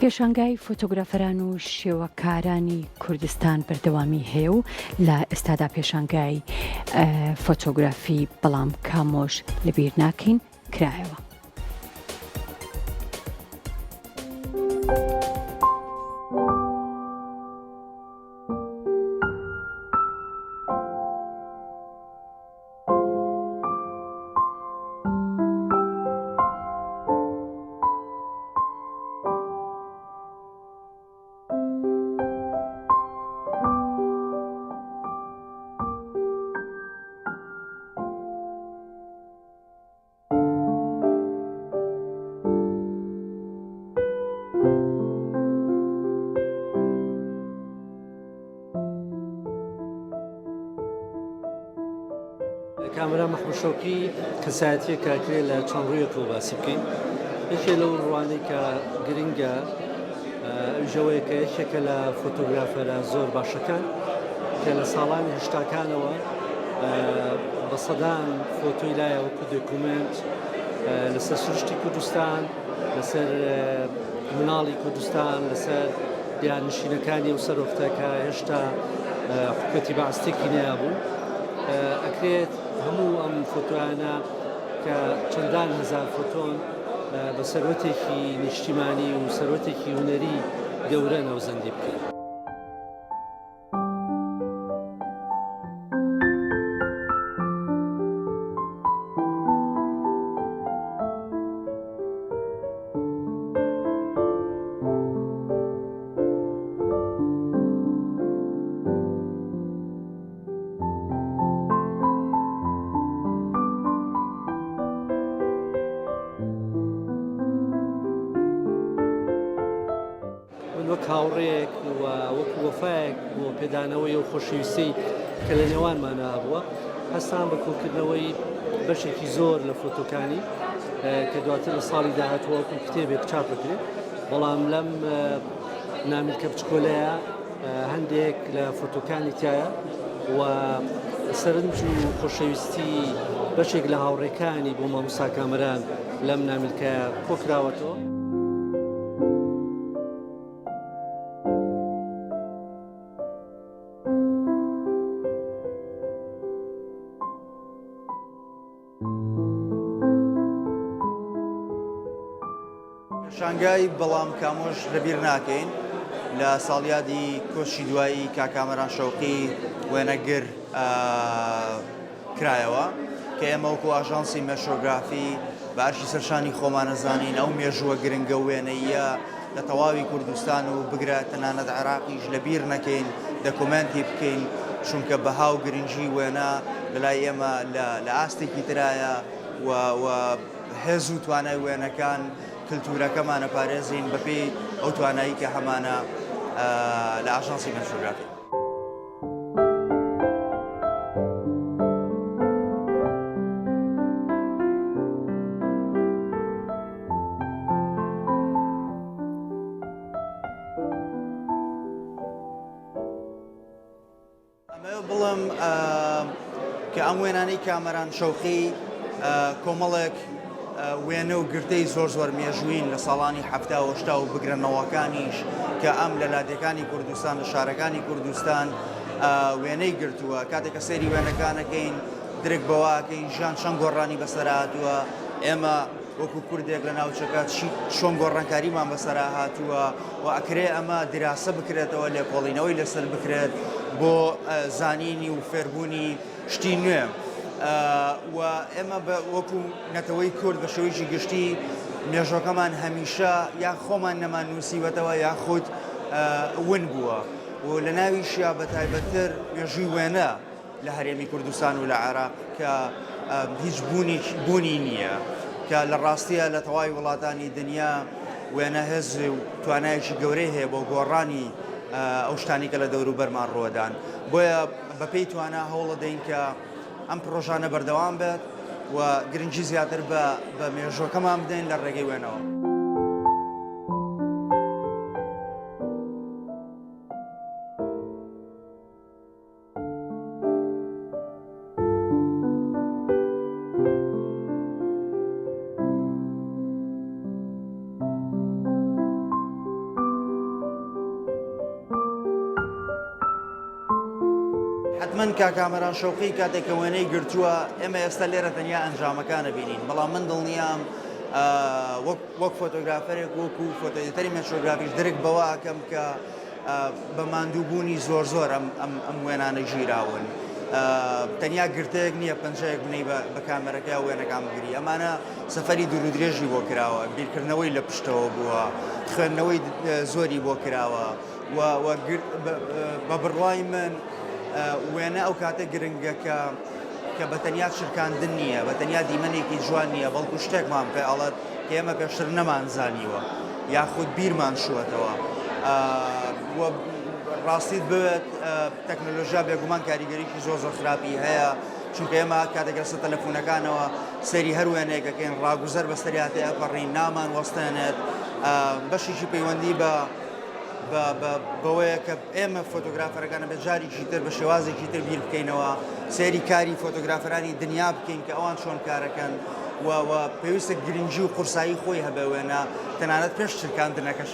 پێشانگای فۆتۆگرافەران و شێوەکارانی کوردستان بەردەوامی هەیە و لە ئێستادا پێشانگای فۆتۆگرافی بەڵام کامۆش لەبیر ناکەین کرایەوە. کامەرا مەحموود شەوقی کەسایەتیە کارکرێ لە چەند ڕوویەکەوە باسی بکەین. یەکێ لەو ڕوانەی کە گرنگە ژەوەیە کە یەکێکە لە فۆتۆگرافەرە زۆر باشەکان کە لە ساڵانی هەشتاکانەوە بە سەدان فۆتۆی لایە وەکو دۆکومنت لەسەر سروشتی کوردستان، لەسەر مناڵی کوردستان، لەسەر دیارنشینەکانی و سەرۆفتەکە هێشتا حکومەتی بەعستێکی نەیابوو. ئەکرێت هەموو ئەم فۆتۆیانە کە چەندان هەزار فۆتۆن بە سەرۆتێکی نیشتیمانی و سەرۆتێکی هونەری گەورە ناوزەندی بکەین. وەک هاوڕێیەک و وەکو وەفایەک بۆ پێدانەوەی و خۆشەویستەی کە لە نێوانمانە هەبووە، هەستان بە کۆکردنەوەی بەشێکی زۆر لە فۆتۆکانی کە دواتر لە ساڵی داهاتوە وەکو کتێبێک چاپ بکرێت. بەڵام لەم نامیلکە بچکۆلەیە هەندێک لە فۆتۆکانی تایە و سەرنج و خۆشەویستی بەشێک لە هاوڕێکانی بۆ مامۆستا کامەران لەم نامیلکەیە کۆکراوەتەوە. پێشانگای بەڵام کامۆش لەبیر ناکەین لە ساڵیادی کۆچی دوایی کاکامەران شەوقی وێنەگر کرایەوە کە ئێمە وەکو ئاژانسی مێشۆگرافی بە ئەرشی سەرشانی خۆمانەزانین ئەو مێژووە گرنگە وێنەیە لە تەواوی کوردستان و بگرە تەنانەت عێراقیش لەبیر نەکەین دەکۆمنتی بکەین چونکە بەها و گرنگی وێنە لەلای ئێمە لە ئاستێکی ترایە و هێز و توانای وێنەکان کلتورەکەمانە پارێزین بەپێی ئەو توانایی کە هەمانە لە ئاژانسی مێشۆگرافی. ئەمە بڵم کە ئەم وێنانەی کامەران شەوقی کۆمەڵێک وێنە و گرتەی زۆر مێژووین لە ساڵانی هەفتا و هەشتا و بگرەنەوەکانیش کە ئەم لە لادەکانی کوردستان لە شارەکانی کوردستان وێنەی گرتووە. کاتێککە سەیری وێنەکانەکەین درک بەواکەین ژیان چەند گۆڕانی بەسەرا هاتووە، ئێمە وەکو کوردێک لە ناوچەکە چۆن گۆڕانکاریمان بەسەرا هاتووە و ئەکرێ ئەمە دراسە بکرێتەوە لێکۆڵینەوەی لەسەر بکرێت بۆ زانینی و فێربوونی شتی نوێ. و ئێمە وەکو نەتەوەی کورد بە شێوەیەکی گشتی مێژۆکەمان هەمیشە یا خۆمان نەمان نووسیوەتەوە یاخود ون بووە و لە ناویشیا بە تایبەتتر مێژووی وێنە لە هەرێمی کوردستان و لە عێراق کە هیچ بوونی نییە کە لە ڕاستیە لە تەواوی وڵاتانی دنیا وێنە هێز و توانایەکی گەورەی هەیە بۆ گۆڕانی ئەو شتانی کە لە دەوروبەرمان ڕۆدان. بۆیە بەپێی توانە هەوڵ دەین کە ئەم پرۆژانە بەردەوام بێت و گرنگی زیاتر بە مێژۆکەمان بدەین لە ڕێگەی وێنەوە. حتمما کامەران شەوقی کاتێک کە وێنەی گرتووە ئێمە ئێستا لێرە تەنیا ئەنجامەکانە بینین بەڵام من دڵنیام وەک فۆتۆگرافەرێک وەکو فۆتۆدیتەری مێترۆگرافیش درک بەوە ئەکەم کە بە ماندووبوونی زۆر ئەم وێنانە ژیراون تەنیا گرتەیەک نییە پەنجەیەک بنەی بە کامەرەکە وێنەکان بگری ئەمانە سەفەری دوور و درێژی بۆ کراوە بیرکردنەوەی لە پشتەوە بووە خوێندنەوەی زۆری بۆ کراوە بە بڕوای من وێنە ئەو کاتە گرنگە کە بە تەنیا شرکاندن نییە بە تەنیا دیمەنێکی جوان نییە بەڵکو شتێکمان پێ ئەڵەت کە ئێمە پێشتر نەمانزانیوە یاخود بیرمان شووەتەوە ڕاستیت بوێت تەکنۆلۆژیا بێگومان کاریگەریکی زۆر خراپی هەیە چونکە ئێمە کاتێکەسە تەلەفۆنەکانەوە سەری هەر وێنەیەکەکەین ڕاگوزەر بەستەریاتێ ئەپەڕین نامان وەستێنێت بەشێکی پەیوەندی بەوەیە کە ئێمە فۆتۆگرافەرەکانە بە جارێکی تر بە شێوازێکی تر بیر بکەینەوە سێری کاری فۆتۆگرافەرانی دنیا بکەین کە ئەوان چۆن کارەکەن و پێویستە گرنگی و قورسایی خۆی هەبێ وێنە تەنانەت پێش شرکاندنەکەش